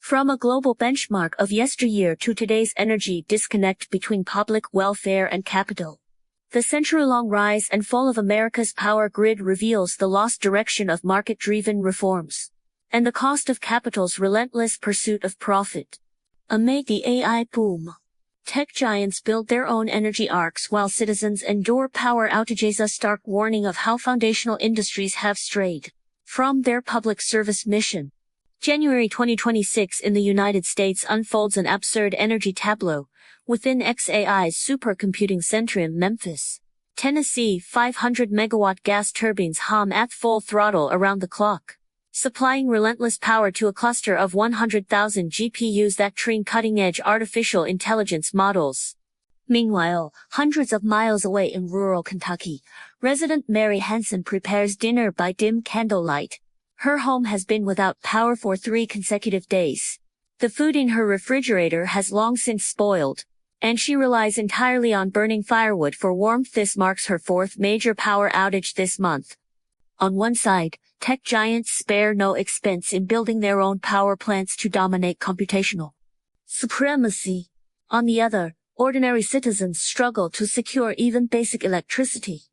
From a global benchmark of yesteryear to today's energy disconnect between public welfare and capital. The century-long rise and fall of America's power grid reveals the lost direction of market-driven reforms and the cost of capital's relentless pursuit of profit. Amid the AI boom, tech giants build their own energy arks while citizens endure power outages, a stark warning of how foundational industries have strayed from their public service mission. January 2026 in the United States unfolds an absurd energy tableau within xAI's supercomputing center in Memphis, Tennessee. 500-megawatt gas turbines hum at full throttle around the clock, supplying relentless power to a cluster of 100,000 GPUs that train cutting-edge artificial intelligence models. Meanwhile, hundreds of miles away in rural Kentucky, resident Mary Hansen prepares dinner by dim candlelight. Her home has been without power for 3 consecutive days. The food in her refrigerator has long since spoiled, and she relies entirely on burning firewood for warmth. This marks her 4th major power outage this month. On one side, tech giants spare no expense in building their own power plants to dominate computational supremacy. On the other, ordinary citizens struggle to secure even basic electricity.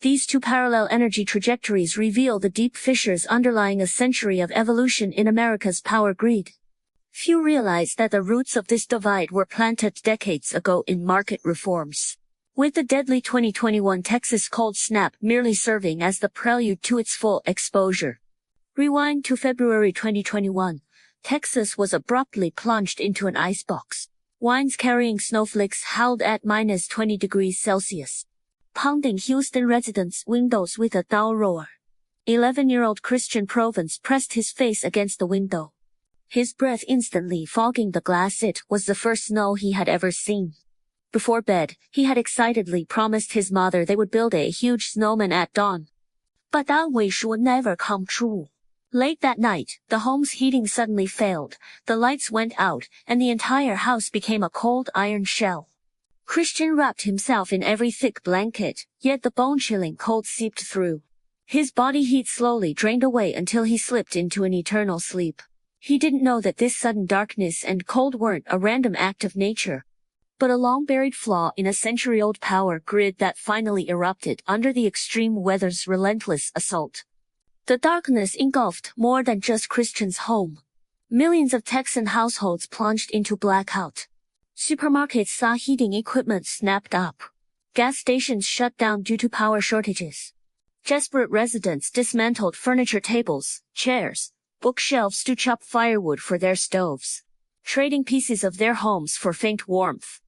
These two parallel energy trajectories reveal the deep fissures underlying a century of evolution in America's power grid. Few realize that the roots of this divide were planted decades ago in market reforms, with the deadly 2021 Texas cold snap merely serving as the prelude to its full exposure. Rewind to February 2021, Texas was abruptly plunged into an icebox. Winds carrying snowflakes howled at minus 20 degrees Celsius, pounding Houston residents' windows with a dull roar. 11-year-old Christian Provence pressed his face against the window, his breath instantly fogging the glass. It was the first snow he had ever seen. Before bed, he had excitedly promised his mother they would build a huge snowman at dawn. But that wish would never come true. Late that night, the home's heating suddenly failed, the lights went out, and the entire house became a cold iron shell. Christian wrapped himself in every thick blanket, yet the bone-chilling cold seeped through. His body heat slowly drained away until he slipped into an eternal sleep. He didn't know that this sudden darkness and cold weren't a random act of nature, but a long-buried flaw in a century-old power grid that finally erupted under the extreme weather's relentless assault. The darkness engulfed more than just Christian's home. Millions of Texan households plunged into blackout. Supermarkets saw heating equipment snapped up. Gas stations shut down due to power shortages. Desperate residents dismantled furniture, tables, chairs, bookshelves to chop firewood for their stoves, trading pieces of their homes for faint warmth.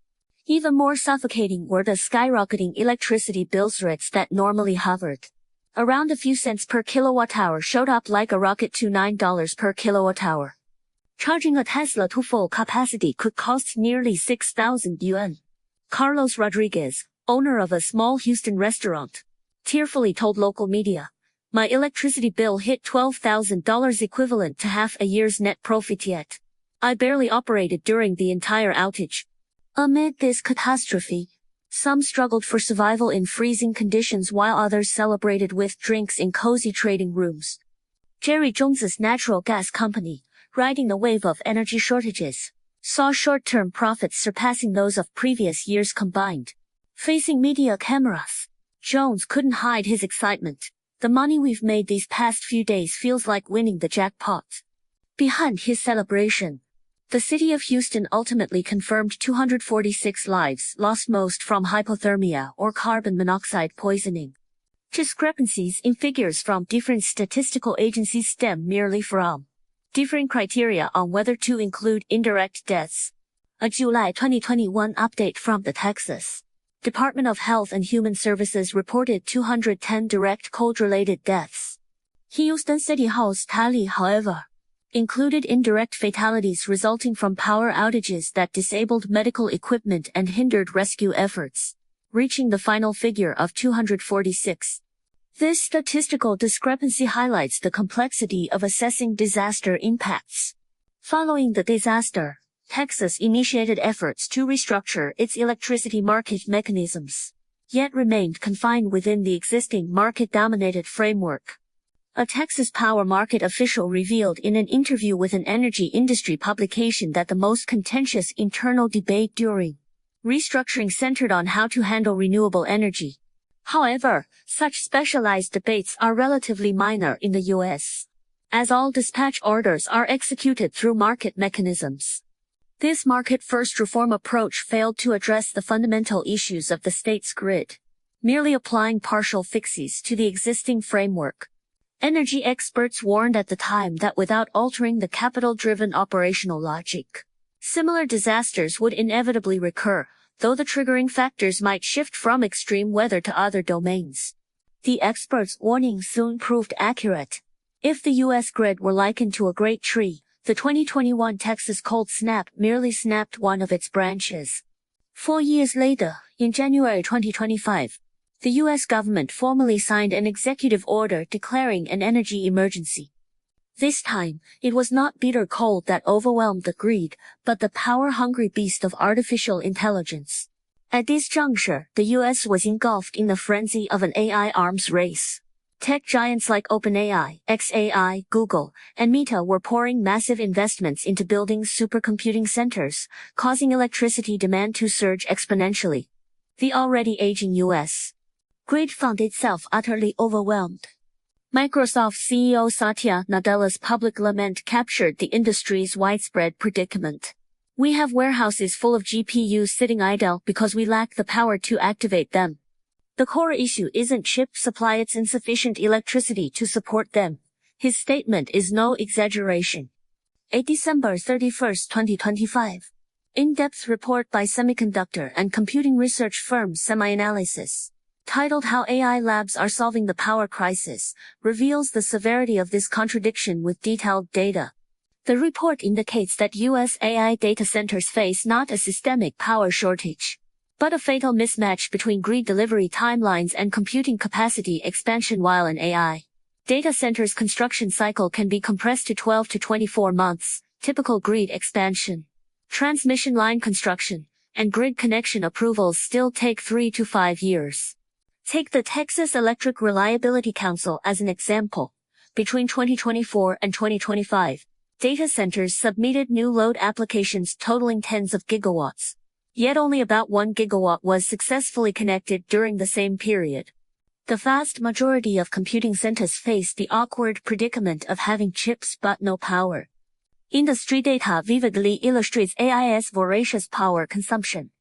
Even more suffocating were the skyrocketing electricity bills. Rates that normally hovered around a few cents per kilowatt-hour showed up like a rocket to $9 per kilowatt-hour. Charging a Tesla to full capacity could cost nearly 6,000 yuan. Carlos Rodriguez, owner of a small Houston restaurant, tearfully told local media, "My electricity bill hit $12,000, equivalent to half a year's net profit yet. I barely operated during the entire outage." Amid this catastrophe, some struggled for survival in freezing conditions while others celebrated with drinks in cozy trading rooms. Jerry Jones's natural gas company, riding the wave of energy shortages, saw short-term profits surpassing those of previous years combined. Facing media cameras, Jones couldn't hide his excitement. "The money we've made these past few days feels like winning the jackpot." Behind his celebration, the city of Houston ultimately confirmed 246 lives lost, most from hypothermia or carbon monoxide poisoning. Discrepancies in figures from different statistical agencies stem merely from differing criteria on whether to include indirect deaths. A July 2021 update from the Texas Department of Health and Human Services reported 210 direct cold-related deaths. Houston City Hall's tally, however, included indirect fatalities resulting from power outages that disabled medical equipment and hindered rescue efforts, reaching the final figure of 246. This statistical discrepancy highlights the complexity of assessing disaster impacts. Following the disaster, Texas initiated efforts to restructure its electricity market mechanisms, yet remained confined within the existing market-dominated framework. A Texas power market official revealed in an interview with an energy industry publication that the most contentious internal debate during restructuring centered on how to handle renewable energy. However, such specialized debates are relatively minor in the U.S., as all dispatch orders are executed through market mechanisms. This market-first reform approach failed to address the fundamental issues of the state's grid, merely applying partial fixes to the existing framework. Energy experts warned at the time that without altering the capital-driven operational logic, similar disasters would inevitably recur, though the triggering factors might shift from extreme weather to other domains. The experts' warning soon proved accurate. If the U.S. grid were likened to a great tree, the 2021 Texas cold snap merely snapped one of its branches. 4 years later, in January 2025, the U.S. government formally signed an executive order declaring an energy emergency. This time, it was not bitter cold that overwhelmed the grid, but the power-hungry beast of artificial intelligence. At this juncture, the U.S. was engulfed in the frenzy of an AI arms race. Tech giants like OpenAI, xAI, Google, and Meta were pouring massive investments into building supercomputing centers, causing electricity demand to surge exponentially. The already aging U.S. grid found itself utterly overwhelmed. Microsoft CEO Satya Nadella's public lament captured the industry's widespread predicament. We have warehouses full of GPUs sitting idle because we lack the power to activate them. The core issue isn't chip supply, it's insufficient electricity to support them. His statement is no exaggeration. A December 31, 2025. In-depth report by semiconductor and computing research firm SemiAnalysis, titled How AI Labs Are Solving the Power Crisis, reveals the severity of this contradiction with detailed data. The report indicates that U.S. AI data centers face not a systemic power shortage, but a fatal mismatch between grid delivery timelines and computing capacity expansion. While an AI data center's construction cycle can be compressed to 12 to 24 months, typical grid expansion, transmission line construction, and grid connection approvals still take 3 to 5 years. Take the Texas Electric Reliability Council as an example. Between 2024 and 2025, data centers submitted new load applications totaling tens of gigawatts. Yet only about 1 gigawatt was successfully connected during the same period. The vast majority of computing centers face the awkward predicament of having chips but no power. Industry data vividly illustrates AI's voracious power consumption.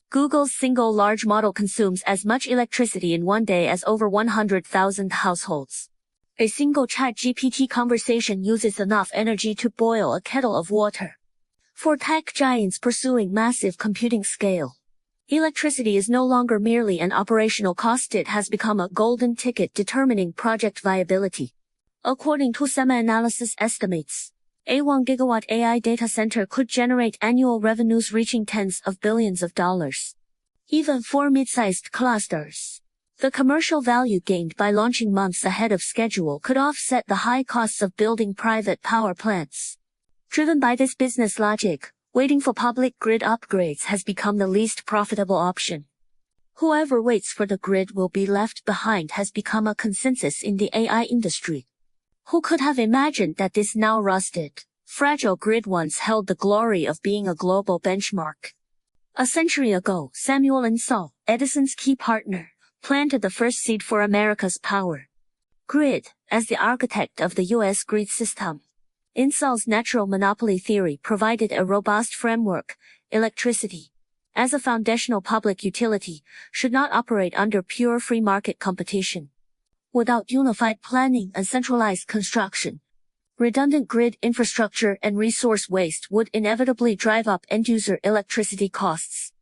Google's single large model consumes as much electricity in one day as over 100,000 households. A single ChatGPT conversation uses enough energy to boil a kettle of water. For tech giants pursuing massive computing scale, electricity is no longer merely an operational cost, it has become a golden ticket determining project viability. According to SemiAnalysis estimates, a 1 gigawatt AI data center could generate annual revenues reaching tens of billions of dollars. Even for mid-sized clusters, the commercial value gained by launching months ahead of schedule could offset the high costs of building private power plants. Driven by this business logic, waiting for public grid upgrades has become the least profitable option. Whoever waits for the grid will be left behind has become a consensus in the AI industry. Who could have imagined that this now rusted, fragile grid once held the glory of being a global benchmark? A century ago, Samuel Insull, Edison's key partner, planted the first seed for America's power grid as the architect of the U.S. grid system. Insull's natural monopoly theory provided a robust framework. Electricity, as a foundational public utility, should not operate under pure free market competition. Without unified planning and centralized construction, redundant grid infrastructure and resource waste would inevitably drive up end-user electricity costs.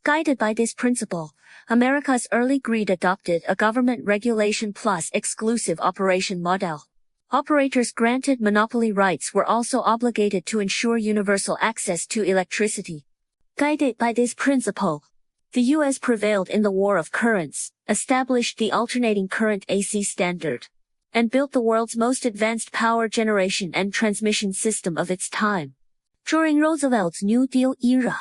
Guided by this principle, America's early grid adopted a government regulation plus exclusive operation model. Operators granted monopoly rights were also obligated to ensure universal access to electricity. Guided by this principle, the U.S. prevailed in the war of currents, established the alternating current AC standard, and built the world's most advanced power generation and transmission system of its time. During Roosevelt's New Deal era,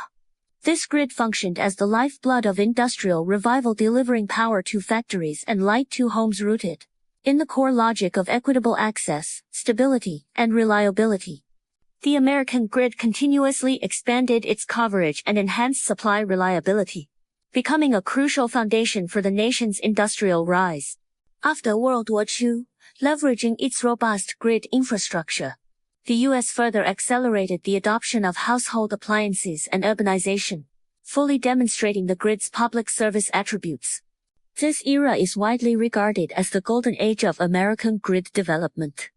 this grid functioned as the lifeblood of industrial revival, delivering power to factories and light to homes rooted in the core logic of equitable access, stability, and reliability. The American grid continuously expanded its coverage and enhanced supply reliability, becoming a crucial foundation for the nation's industrial rise. After World War II, leveraging its robust grid infrastructure, the U.S. further accelerated the adoption of household appliances and urbanization, fully demonstrating the grid's public service attributes. This era is widely regarded as the golden age of American grid development.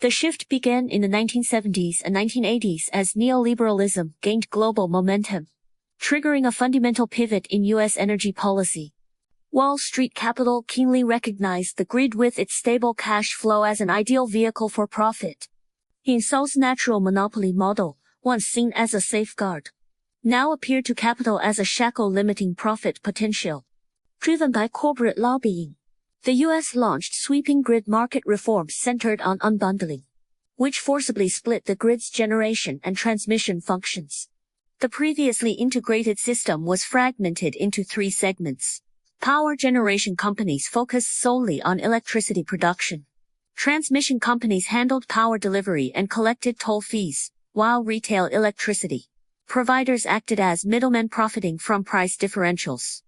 The shift began in the 1970s and 1980s as neoliberalism gained global momentum, triggering a fundamental pivot in U.S. energy policy. Wall Street capital keenly recognized the grid with its stable cash flow as an ideal vehicle for profit. Insol's natural monopoly model, once seen as a safeguard, now appeared to capital as a shackle limiting profit potential. Driven by corporate lobbying, the U.S. launched sweeping grid market reforms centered on unbundling, which forcibly split the grid's generation and transmission functions. The previously integrated system was fragmented into three segments. Power generation companies focused solely on electricity production. Transmission companies handled power delivery and collected toll fees, while retail electricity providers acted as middlemen profiting from price differentials.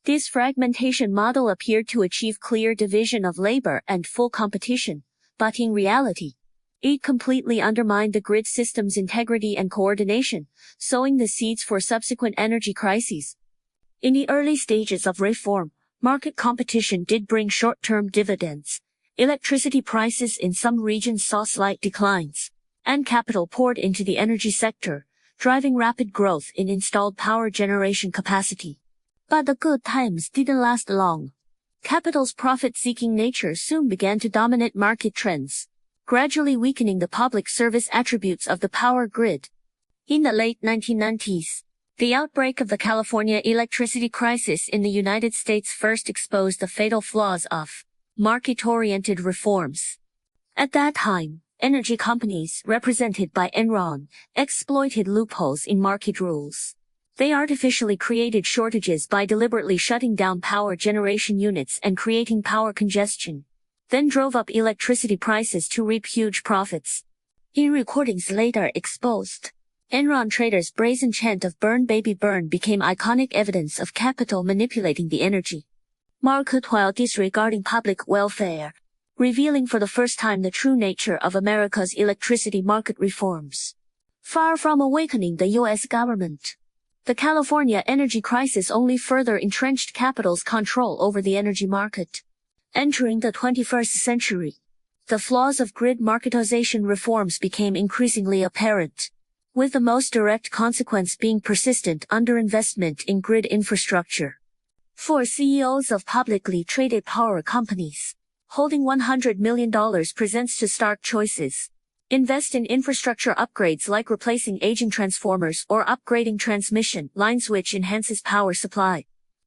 This fragmentation model appeared to achieve clear division of labor and full competition, but in reality, it completely undermined the grid system's integrity and coordination, sowing the seeds for subsequent energy crises. In the early stages of reform, market competition did bring short-term dividends. Electricity prices in some regions saw slight declines, and capital poured into the energy sector, driving rapid growth in installed power generation capacity. But the good times didn't last long. Capital's profit-seeking nature soon began to dominate market trends, gradually weakening the public service attributes of the power grid. In the late 1990s, the outbreak of the California electricity crisis in the United States first exposed the fatal flaws of market-oriented reforms. At that time, energy companies, represented by Enron, exploited loopholes in market rules. They artificially created shortages by deliberately shutting down power generation units and creating power congestion, then drove up electricity prices to reap huge profits. In recordings later exposed, Enron traders' brazen chant of "Burn baby burn" became iconic evidence of capital manipulating the energy market while disregarding public welfare, revealing for the first time the true nature of America's electricity market reforms. Far from awakening the U.S. government, the California energy crisis only further entrenched capital's control over the energy market. Entering the 21st century, the flaws of grid marketization reforms became increasingly apparent, with the most direct consequence being persistent underinvestment in grid infrastructure. For CEOs of publicly traded power companies, holding $100 million presents to stark choices. Invest in infrastructure upgrades like replacing aging transformers or upgrading transmission lines, which enhances power supply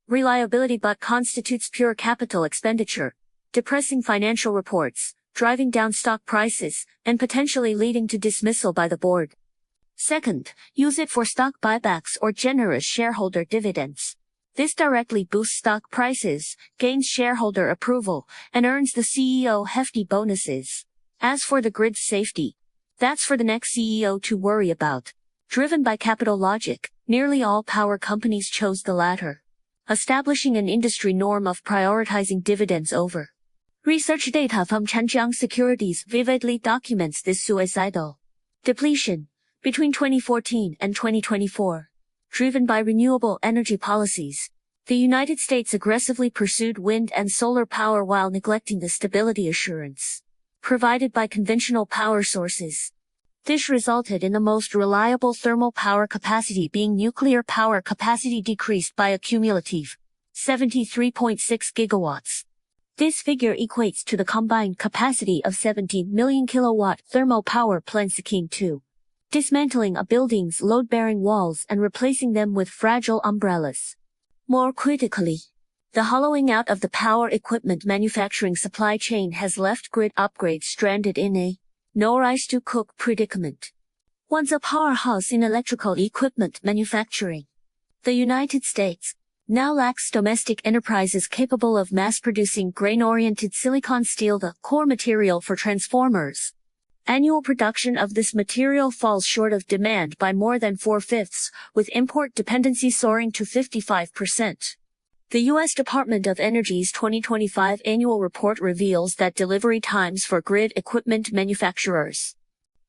reliability but constitutes pure capital expenditure, depressing financial reports, driving down stock prices, and potentially leading to dismissal by the board. Second, use it for stock buybacks or generous shareholder dividends. This directly boosts stock prices, gains shareholder approval, and earns the CEO hefty bonuses. As for the grid's safety, that's for the next CEO to worry about. Driven by capital logic, nearly all power companies chose the latter, establishing an industry norm of prioritizing dividends over. Research data from Changjiang Securities vividly documents this suicidal depletion between 2014 and 2024. Driven by renewable energy policies, the United States aggressively pursued wind and solar power while neglecting the stability assurance provided by conventional power sources. This resulted in the most reliable thermal power capacity being nuclear power capacity decreased by a cumulative 73.6 gigawatts. This figure equates to the combined capacity of 17 million kilowatt thermal power plants akin to dismantling a building's load-bearing walls and replacing them with fragile umbrellas. More critically, the hollowing out of the power equipment manufacturing supply chain has left grid upgrades stranded in a no rice to cook predicament. Once a powerhouse in electrical equipment manufacturing, the United States, now lacks domestic enterprises capable of mass-producing grain-oriented silicon steel, the core material for transformers. Annual production of this material falls short of demand by more than 4/5, with import dependency soaring to 55%. The U.S. Department of Energy's 2025 annual report reveals that delivery times for grid equipment manufacturers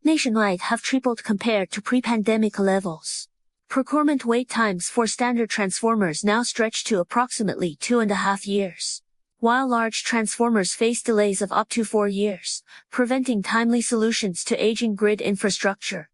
nationwide have tripled compared to pre-pandemic levels. Procurement wait times for standard transformers now stretch to approximately 2.5 years, while large transformers face delays of up to 4 years, preventing timely solutions to aging grid infrastructure.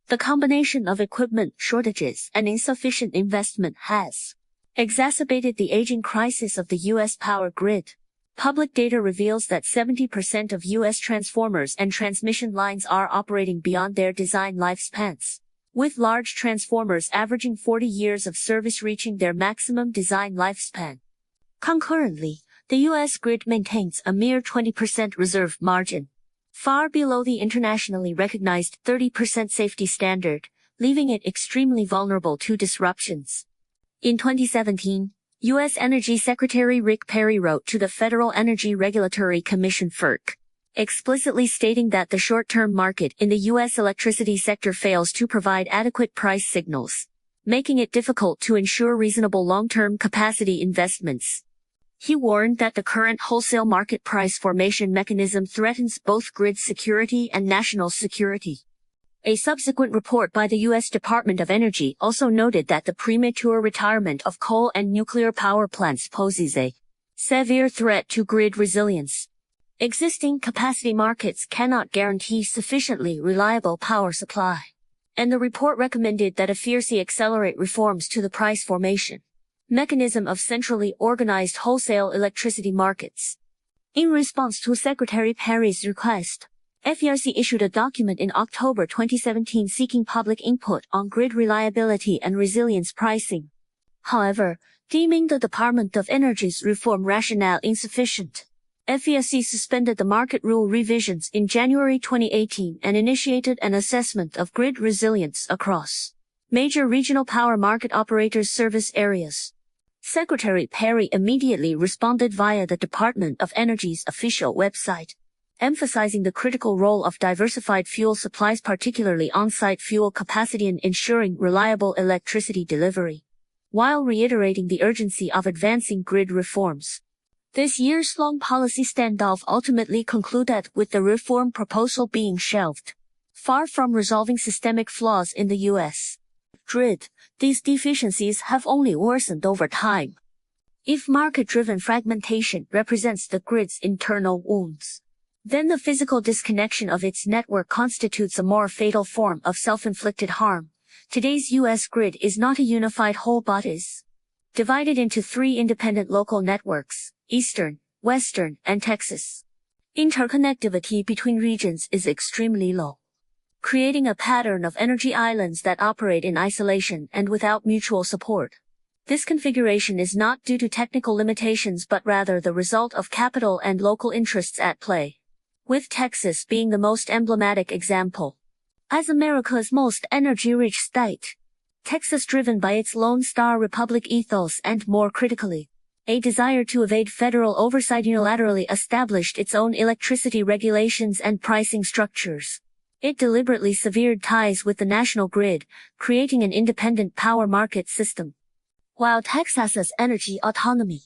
The combination of equipment shortages and insufficient investment has exacerbated the aging crisis of the U.S. power grid. Public data reveals that 70% of U.S. transformers and transmission lines are operating beyond their design lifespans, with large transformers averaging 40 years of service reaching their maximum design lifespan. Concurrently, the U.S. grid maintains a mere 20% reserve margin, far below the internationally recognized 30% safety standard, leaving it extremely vulnerable to disruptions. In 2017, U.S. Energy Secretary Rick Perry wrote to the Federal Energy Regulatory Commission (FERC), explicitly stating that the short-term market in the U.S. electricity sector fails to provide adequate price signals, making it difficult to ensure reasonable long-term capacity investments. He warned that the current wholesale market price formation mechanism threatens both grid security and national security. A subsequent report by the U.S. Department of Energy also noted that the premature retirement of coal and nuclear power plants poses a severe threat to grid resilience. Existing capacity markets cannot guarantee sufficiently reliable power supply, and the report recommended that a fiercely accelerate reforms to the price formation mechanism of centrally organized wholesale electricity markets. In response to Secretary Perry's request, FERC issued a document in October 2017 seeking public input on grid reliability and resilience pricing. However, deeming the Department of Energy's reform rationale insufficient, FERC suspended the market rule revisions in January 2018 and initiated an assessment of grid resilience across major regional power market operators' service areas. Secretary Perry immediately responded via the Department of Energy's official website, emphasizing the critical role of diversified fuel supplies, particularly on-site fuel capacity, in ensuring reliable electricity delivery, while reiterating the urgency of advancing grid reforms. This years-long policy standoff ultimately concluded with the reform proposal being shelved. Far from resolving systemic flaws in the U.S. grid, these deficiencies have only worsened over time. If market-driven fragmentation represents the grid's internal wounds, then the physical disconnection of its network constitutes a more fatal form of self-inflicted harm. Today's U.S. grid is not a unified whole but is divided into 3 independent local networks: Eastern, Western, and Texas. Interconnectivity between regions is extremely low, creating a pattern of energy islands that operate in isolation and without mutual support. This configuration is not due to technical limitations but rather the result of capital and local interests at play, with Texas being the most emblematic example. As America's most energy-rich state, Texas, driven by its Lone Star Republic ethos and, more critically, a desire to evade federal oversight, unilaterally established its own electricity regulations and pricing structures. It deliberately severed ties with the national grid, creating an independent power market system. While Texas's energy autonomy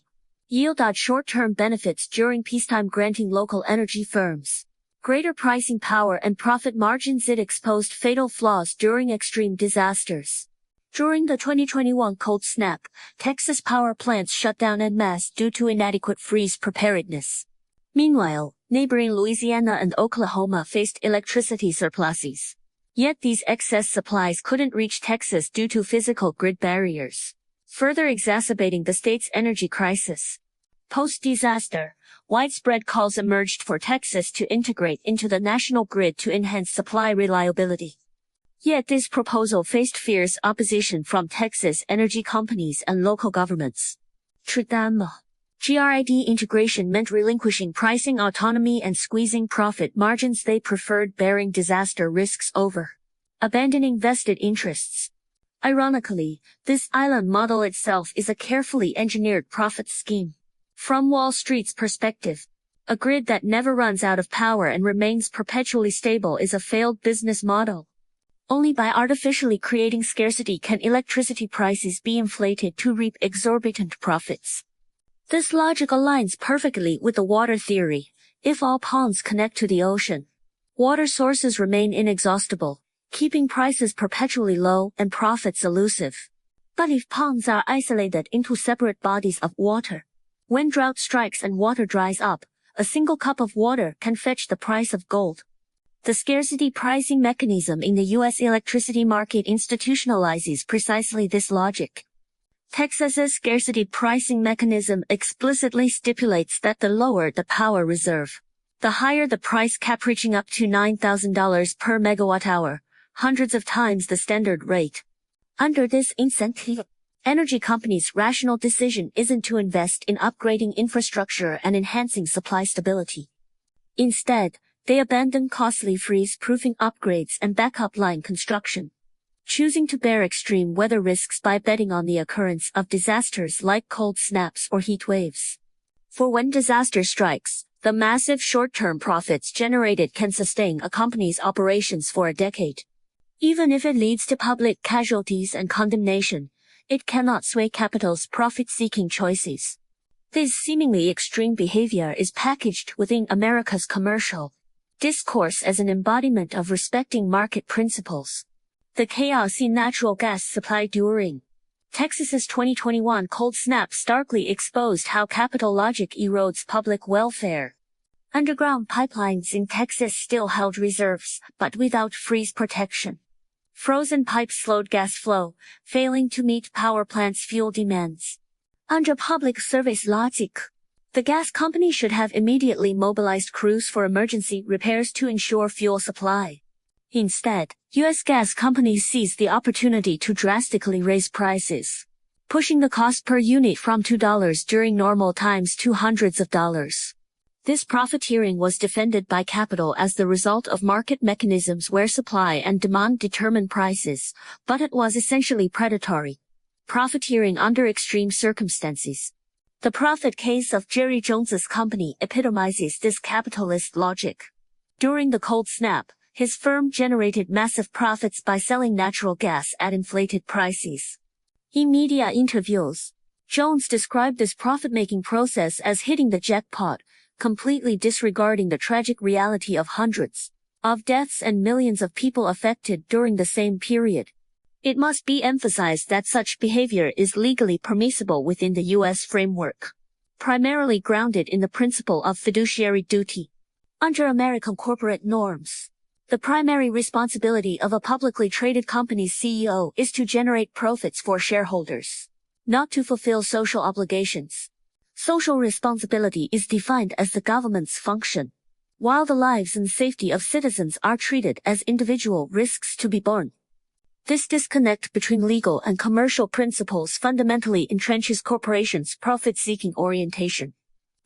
yielded short-term benefits during peacetime, granting local energy firms greater pricing power and profit margins, it exposed fatal flaws during extreme disasters. During the 2021 cold snap, Texas power plants shut down en masse due to inadequate freeze preparedness. Meanwhile, neighboring Louisiana and Oklahoma faced electricity surpluses. Yet these excess supplies couldn't reach Texas due to physical grid barriers, further exacerbating the state's energy crisis. Post-disaster, widespread calls emerged for Texas to integrate into the national grid to enhance supply reliability. Yet this proposal faced fierce opposition from Texas energy companies and local governments. Grid integration meant relinquishing pricing autonomy and squeezing profit margins. They preferred bearing disaster risks over abandoning vested interests. Ironically, this island model itself is a carefully engineered profit scheme. From Wall Street's perspective, a grid that never runs out of power and remains perpetually stable is a failed business model. Only by artificially creating scarcity can electricity prices be inflated to reap exorbitant profits. This logic aligns perfectly with the water theory. If all ponds connect to the ocean, water sources remain inexhaustible, keeping prices perpetually low and profits elusive. But if ponds are isolated into separate bodies of water, when drought strikes and water dries up, a single cup of water can fetch the price of gold. The scarcity pricing mechanism in the U.S. electricity market institutionalizes precisely this logic. Texas's scarcity pricing mechanism explicitly stipulates that the lower the power reserve, the higher the price cap, reaching up to $9,000 per megawatt-hour, hundreds of times the standard rate. Under this incentive, energy companies' rational decision isn't to invest in upgrading infrastructure and enhancing supply stability. Instead, they abandon costly freeze-proofing upgrades and backup line construction, choosing to bear extreme weather risks by betting on the occurrence of disasters like cold snaps or heat waves. For when disaster strikes, the massive short-term profits generated can sustain a company's operations for a decade. Even if it leads to public casualties and condemnation, it cannot sway capital's profit-seeking choices. This seemingly extreme behavior is packaged within America's commercial discourse as an embodiment of respecting market principles. The chaos in natural gas supply during Texas's 2021 cold snap starkly exposed how capital logic erodes public welfare. Underground pipelines in Texas still held reserves, but without freeze protection. Frozen pipes slowed gas flow, failing to meet power plants' fuel demands. Under public service logic, the gas company should have immediately mobilized crews for emergency repairs to ensure fuel supply. Instead, U.S. gas companies seized the opportunity to drastically raise prices, pushing the cost per unit from $2 during normal times to hundreds of dollars. This profiteering was defended by capital as the result of market mechanisms where supply and demand determine prices, but it was essentially predatory profiteering under extreme circumstances. The profit case of Jerry Jones's company epitomizes this capitalist logic. During the cold snap, his firm generated massive profits by selling natural gas at inflated prices. In media interviews, Jones described this profit-making process as hitting the jackpot, completely disregarding the tragic reality of hundreds of deaths and millions of people affected during the same period. It must be emphasized that such behavior is legally permissible within the U.S. framework, primarily grounded in the principle of fiduciary duty. Under American corporate norms, the primary responsibility of a publicly traded company's CEO is to generate profits for shareholders, not to fulfill social obligations. Social responsibility is defined as the government's function, while the lives and safety of citizens are treated as individual risks to be borne. This disconnect between legal and commercial principles fundamentally entrenches corporations' profit-seeking orientation,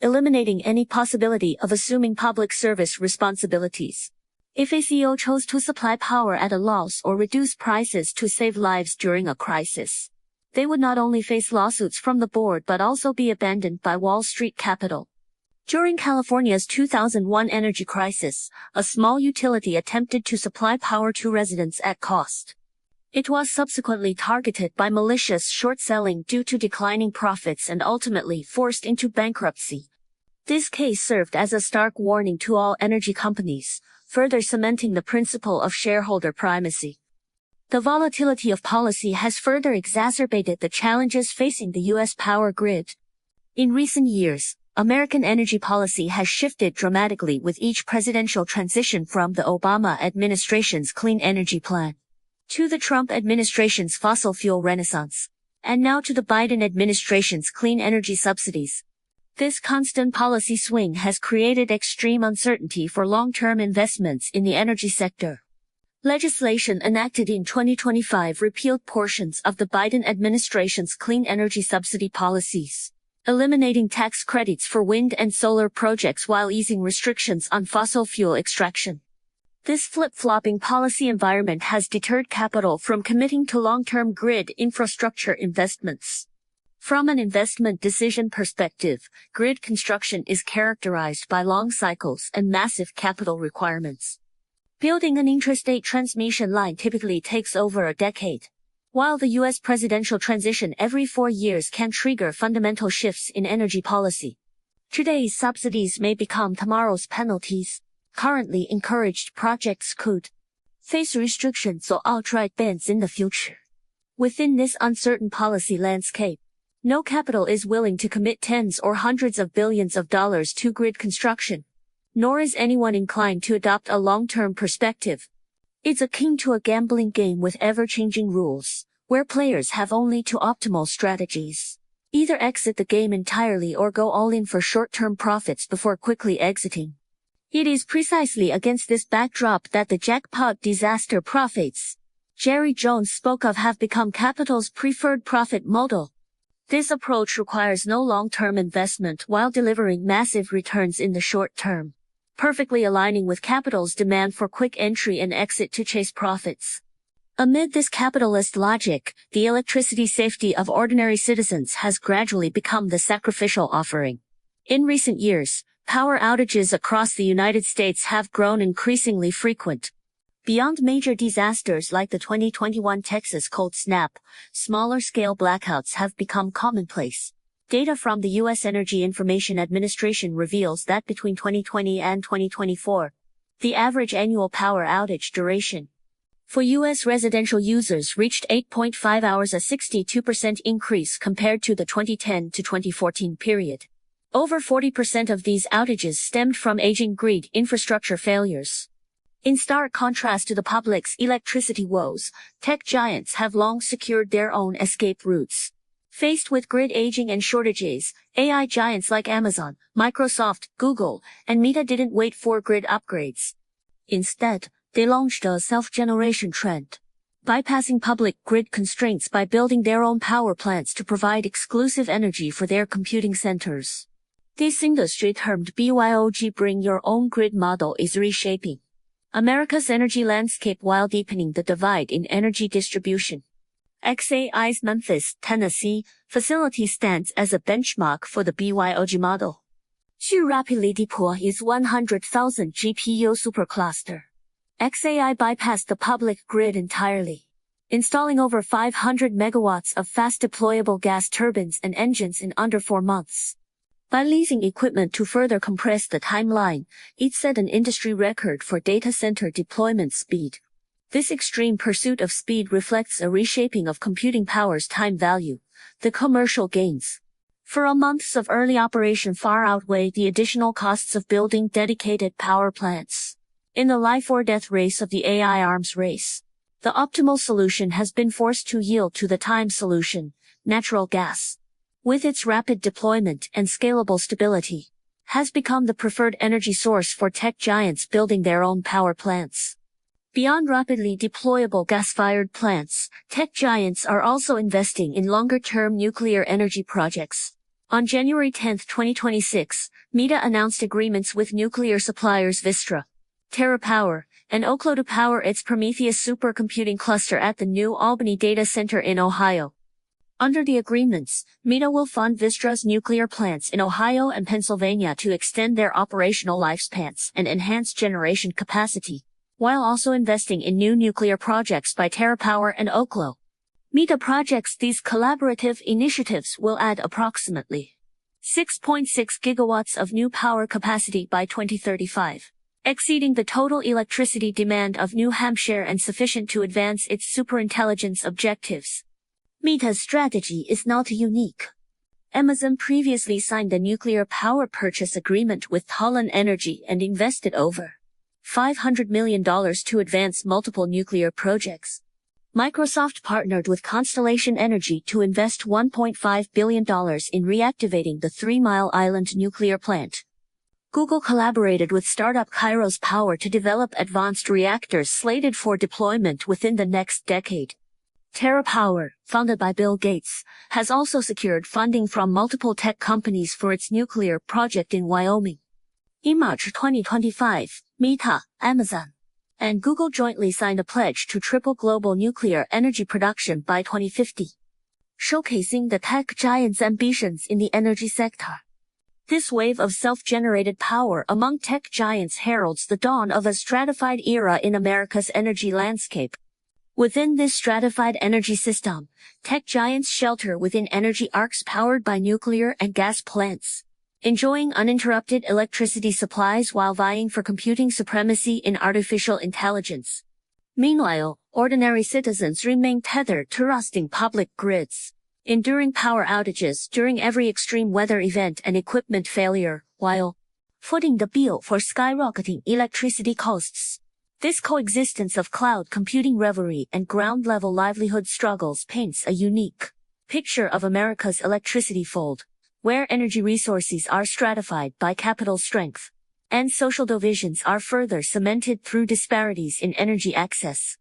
eliminating any possibility of assuming public service responsibilities. If a CEO chose to supply power at a loss or reduce prices to save lives during a crisis, they would not only face lawsuits from the board but also be abandoned by Wall Street capital. During California's 2001 energy crisis, a small utility attempted to supply power to residents at cost. It was subsequently targeted by malicious short selling due to declining profits and ultimately forced into bankruptcy. This case served as a stark warning to all energy companies, further cementing the principle of shareholder primacy. The volatility of policy has further exacerbated the challenges facing the U.S. power grid. In recent years, American energy policy has shifted dramatically with each presidential transition, from the Obama administration's clean energy plan to the Trump administration's fossil fuel renaissance, and now to the Biden administration's clean energy subsidies. This constant policy swing has created extreme uncertainty for long-term investments in the energy sector. Legislation enacted in 2025 repealed portions of the Biden administration's clean energy subsidy policies, eliminating tax credits for wind and solar projects while easing restrictions on fossil fuel extraction. This flip-flopping policy environment has deterred capital from committing to long-term grid infrastructure investments. From an investment decision perspective, grid construction is characterized by long cycles and massive capital requirements. Building an intrastate transmission line typically takes over a decade, while the U.S. presidential transition every 4 years can trigger fundamental shifts in energy policy. Today's subsidies may become tomorrow's penalties. Currently encouraged projects could face restrictions or outright bans in the future. Within this uncertain policy landscape, no capital is willing to commit tens or hundreds of billions of dollars to grid construction, nor is anyone inclined to adopt a long-term perspective. It's akin to a gambling game with ever-changing rules, where players have only two optimal strategies. Either exit the game entirely or go all in for short-term profits before quickly exiting. It is precisely against this backdrop that the jackpot disaster profits Jerry Jones spoke of have become capital's preferred profit model. This approach requires no long-term investment while delivering massive returns in the short term, perfectly aligning with capital's demand for quick entry and exit to chase profits. Amid this capitalist logic, the electricity safety of ordinary citizens has gradually become the sacrificial offering. In recent years, power outages across the United States have grown increasingly frequent. Beyond major disasters like the 2021 Texas cold snap, smaller-scale blackouts have become commonplace. Data from the U.S. Energy Information Administration reveals that between 2020 and 2024, the average annual power outage duration for U.S. residential users reached 8.5 hours, a 62% increase compared to the 2010 to 2014 period. Over 40% of these outages stemmed from aging grid infrastructure failures. In stark contrast to the public's electricity woes, tech giants have long secured their own escape routes. Faced with grid aging and shortages, AI giants like Amazon, Microsoft, Google, and Meta didn't wait for grid upgrades. Instead, they launched a self-generation trend, bypassing public grid constraints by building their own power plants to provide exclusive energy for their computing centers. This industry, termed BYOG, bring your own grid model, is reshaping America's energy landscape while deepening the divide in energy distribution. XAI's Memphis, Tennessee, facility stands as a benchmark for the BYOG model. To rapidly deploy its 100,000 GPU supercluster, XAI bypassed the public grid entirely, installing over 500 megawatts of fast deployable gas turbines and engines in under 4 months. By leasing equipment to further compress the timeline, it set an industry record for data center deployment speed. This extreme pursuit of speed reflects a reshaping of computing power's time value. The commercial gains for a months of early operation far outweigh the additional costs of building dedicated power plants. In the life-or-death race of the AI arms race, the optimal solution has been forced to yield to the time solution, natural gas. With its rapid deployment and scalable stability, has become the preferred energy source for tech giants building their own power plants. Beyond rapidly deployable gas-fired plants, tech giants are also investing in longer-term nuclear energy projects. On January 10, 2026, Meta announced agreements with nuclear suppliers Vistra, TerraPower, and Oklo to power its Prometheus supercomputing cluster at the New Albany data center in Ohio. Under the agreements, Meta will fund Vistra's nuclear plants in Ohio and Pennsylvania to extend their operational lifespans and enhance generation capacity, while also investing in new nuclear projects by TerraPower and Oklo. Meta projects these collaborative initiatives will add approximately 6.6 gigawatts of new power capacity by 2035, exceeding the total electricity demand of New Hampshire and sufficient to advance its superintelligence objectives. Meta's strategy is not unique. Amazon previously signed a nuclear power purchase agreement with Holland Energy and invested over $500 million to advance multiple nuclear projects. Microsoft partnered with Constellation Energy to invest $1.5 billion in reactivating the 3 Mile Island nuclear plant. Google collaborated with startup Kairos Power to develop advanced reactors slated for deployment within the next decade. TerraPower, founded by Bill Gates, has also secured funding from multiple tech companies for its nuclear project in Wyoming. In March 2025, Meta, Amazon, and Google jointly signed a pledge to triple global nuclear energy production by 2050, showcasing the tech giants' ambitions in the energy sector. This wave of self-generated power among tech giants heralds the dawn of a stratified era in America's energy landscape. Within this stratified energy system, tech giants shelter within energy arks powered by nuclear and gas plants, enjoying uninterrupted electricity supplies while vying for computing supremacy in artificial intelligence. Meanwhile, ordinary citizens remain tethered to rusting public grids, enduring power outages during every extreme weather event and equipment failure, while footing the bill for skyrocketing electricity costs. This coexistence of cloud computing revelry and ground-level livelihood struggles paints a unique picture of America's electricity fold, where energy resources are stratified by capital strength, and social divisions are further cemented through disparities in energy access.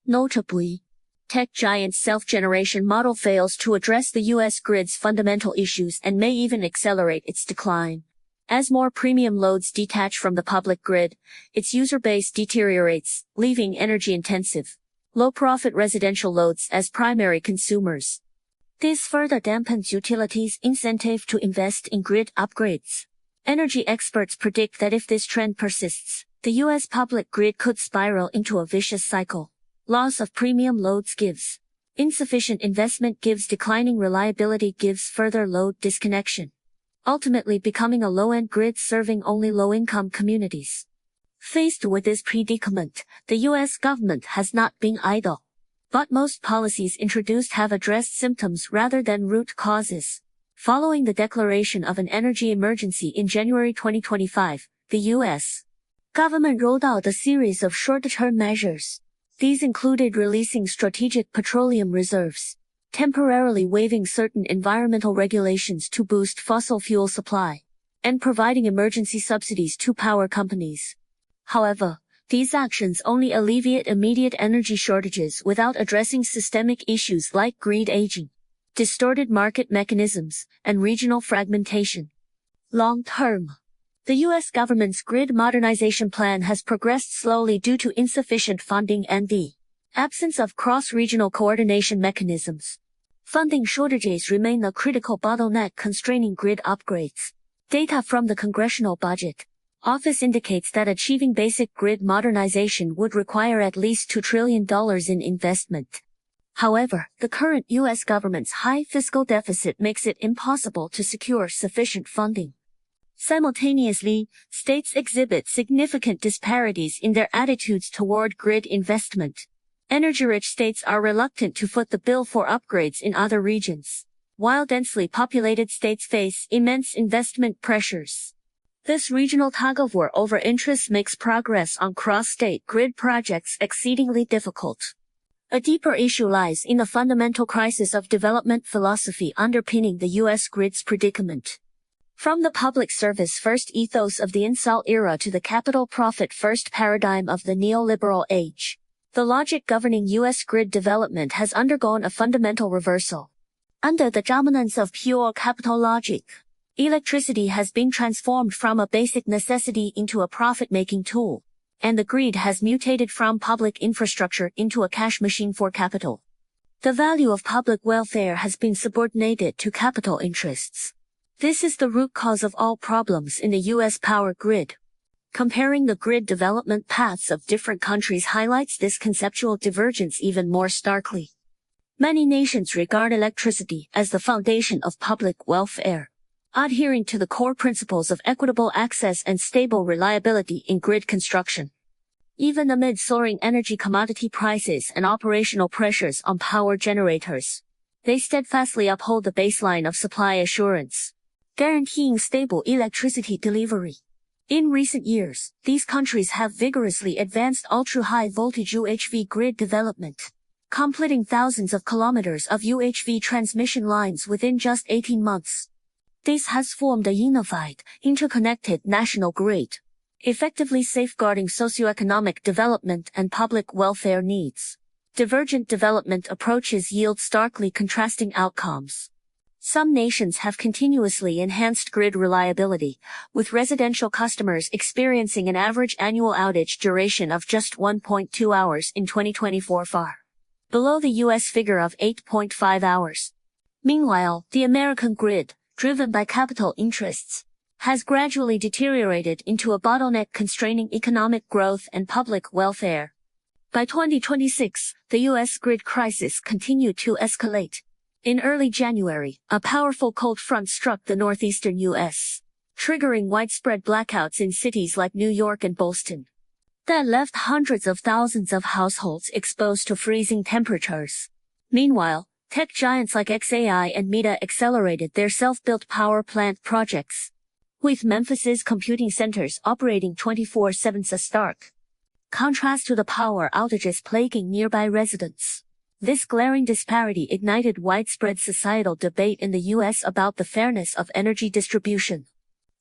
Notably, tech giant's self-generation model fails to address the U.S. grid's fundamental issues and may even accelerate its decline. As more premium loads detach from the public grid, its user base deteriorates, leaving energy-intensive, low-profit residential loads as primary consumers. This further dampens utilities' incentive to invest in grid upgrades. Energy experts predict that if this trend persists, the U.S. public grid could spiral into a vicious cycle. Loss of premium loads gives insufficient investment gives declining reliability gives further load disconnection, ultimately becoming a low-end grid serving only low-income communities. Faced with this predicament, the U.S. government has not been idle. But most policies introduced have addressed symptoms rather than root causes. Following the declaration of an energy emergency in January 2025, the U.S. government rolled out a series of short-term measures. These included releasing strategic petroleum reserves, temporarily waiving certain environmental regulations to boost fossil fuel supply, and providing emergency subsidies to power companies. However, these actions only alleviate immediate energy shortages without addressing systemic issues like grid aging, distorted market mechanisms, and regional fragmentation. Long term, the U.S. government's grid modernization plan has progressed slowly due to insufficient funding and the absence of cross-regional coordination mechanisms. Funding shortages remain a critical bottleneck constraining grid upgrades. Data from the Congressional Budget Office indicates that achieving basic grid modernization would require at least $2 trillion in investment. However, the current U.S. government's high fiscal deficit makes it impossible to secure sufficient funding. Simultaneously, states exhibit significant disparities in their attitudes toward grid investment. Energy-rich states are reluctant to foot the bill for upgrades in other regions, while densely populated states face immense investment pressures. This regional tug-of-war over interests makes progress on cross-state grid projects exceedingly difficult. A deeper issue lies in the fundamental crisis of development philosophy underpinning the U.S. grid's predicament. From the public service first ethos of the Insult era to the capital profit first paradigm of the neoliberal age, the logic governing U.S. grid development has undergone a fundamental reversal. Under the dominance of pure capital logic, electricity has been transformed from a basic necessity into a profit-making tool, and the grid has mutated from public infrastructure into a cash machine for capital. The value of public welfare has been subordinated to capital interests. This is the root cause of all problems in the U.S. power grid. Comparing the grid development paths of different countries highlights this conceptual divergence even more starkly. Many nations regard electricity as the foundation of public welfare, adhering to the core principles of equitable access and stable reliability in grid construction. Even amid soaring energy commodity prices and operational pressures on power generators, they steadfastly uphold the baseline of supply assurance, guaranteeing stable electricity delivery. In recent years, these countries have vigorously advanced ultra-high voltage UHV grid development, completing thousands of kilometers of UHV transmission lines within just 18 months. This has formed a unified, interconnected national grid, effectively safeguarding socioeconomic development and public welfare needs. Divergent development approaches yield starkly contrasting outcomes. Some nations have continuously enhanced grid reliability, with residential customers experiencing an average annual outage duration of just 1.2 hours in 2024, far below the U.S. figure of 8.5 hours. Meanwhile, the American grid, driven by capital interests, has gradually deteriorated into a bottleneck constraining economic growth and public welfare. By 2026, the U.S. grid crisis continued to escalate. In early January, a powerful cold front struck the northeastern U.S., triggering widespread blackouts in cities like New York and Boston. That left hundreds of thousands of households exposed to freezing temperatures. Meanwhile, tech giants like XAI and Meta accelerated their self-built power plant projects, with Memphis's computing centers operating 24/7, a stark contrast to the power outages plaguing nearby residents. This glaring disparity ignited widespread societal debate in the U.S. about the fairness of energy distribution.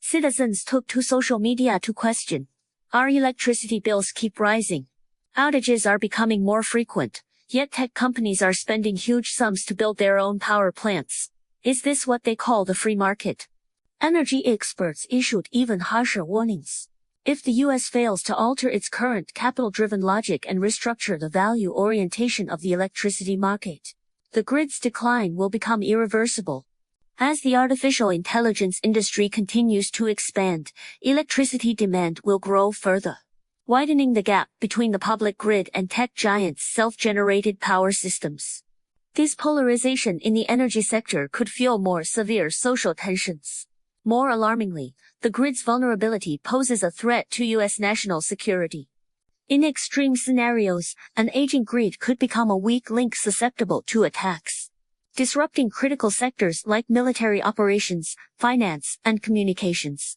Citizens took to social media to question, our electricity bills keep rising. Outages are becoming more frequent, yet tech companies are spending huge sums to build their own power plants. Is this what they call the free market? Energy experts issued even harsher warnings. If the U.S. fails to alter its current capital-driven logic and restructure the value orientation of the electricity market, the grid's decline will become irreversible. As the artificial intelligence industry continues to expand, electricity demand will grow further, widening the gap between the public grid and tech giants' self-generated power systems. This polarization in the energy sector could fuel more severe social tensions. More alarmingly, the grid's vulnerability poses a threat to U.S. national security. In extreme scenarios, an aging grid could become a weak link susceptible to attacks, disrupting critical sectors like military operations, finance, and communications.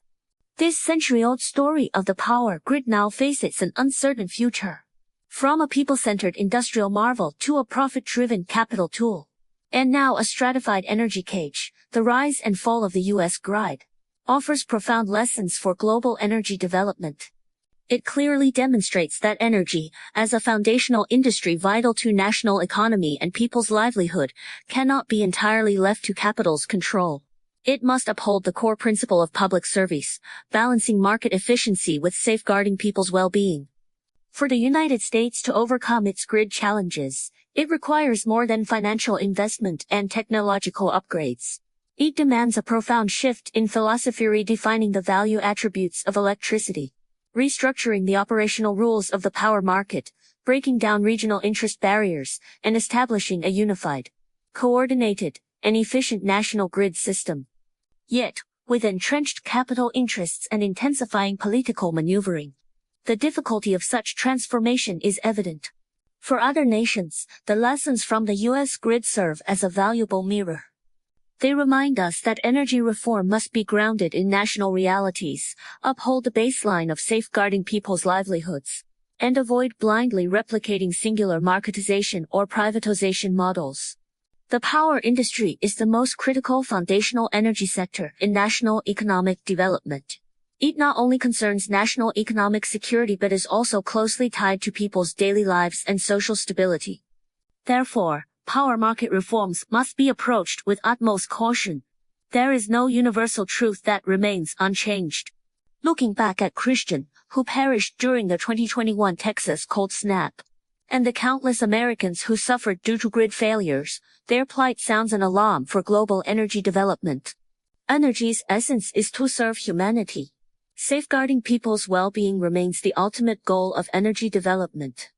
This century-old story of the power grid now faces an uncertain future. From a people-centered industrial marvel to a profit-driven capital tool, and now a stratified energy cage, the rise and fall of the U.S. grid offers profound lessons for global energy development. It clearly demonstrates that energy, as a foundational industry vital to national economy and people's livelihood, cannot be entirely left to capital's control. It must uphold the core principle of public service, balancing market efficiency with safeguarding people's well-being. For the United States to overcome its grid challenges, it requires more than financial investment and technological upgrades. It demands a profound shift in philosophy, redefining the value attributes of electricity, restructuring the operational rules of the power market, breaking down regional interest barriers, and establishing a unified, coordinated, and efficient national grid system. Yet, with entrenched capital interests and intensifying political maneuvering, the difficulty of such transformation is evident. For other nations, the lessons from the U.S. grid serve as a valuable mirror. They remind us that energy reform must be grounded in national realities, uphold the baseline of safeguarding people's livelihoods, and avoid blindly replicating singular marketization or privatization models. The power industry is the most critical foundational energy sector in national economic development. It not only concerns national economic security but is also closely tied to people's daily lives and social stability. Therefore, power market reforms must be approached with utmost caution. There is no universal truth that remains unchanged. Looking back at Christian, who perished during the 2021 Texas cold snap, and the countless Americans who suffered due to grid failures, their plight sounds an alarm for global energy development. Energy's essence is to serve humanity. Safeguarding people's well-being remains the ultimate goal of energy development.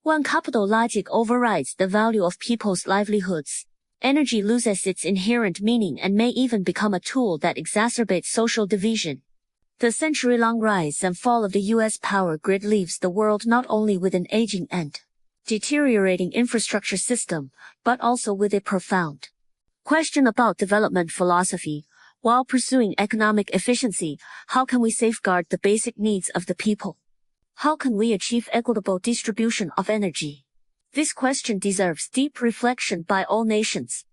When capital logic overrides the value of people's livelihoods, energy loses its inherent meaning and may even become a tool that exacerbates social division. The century-long rise and fall of the U.S. power grid leaves the world not only with an aging and deteriorating infrastructure system, but also with a profound question about development philosophy. While pursuing economic efficiency, how can we safeguard the basic needs of the people? How can we achieve equitable distribution of energy? This question deserves deep reflection by all nations.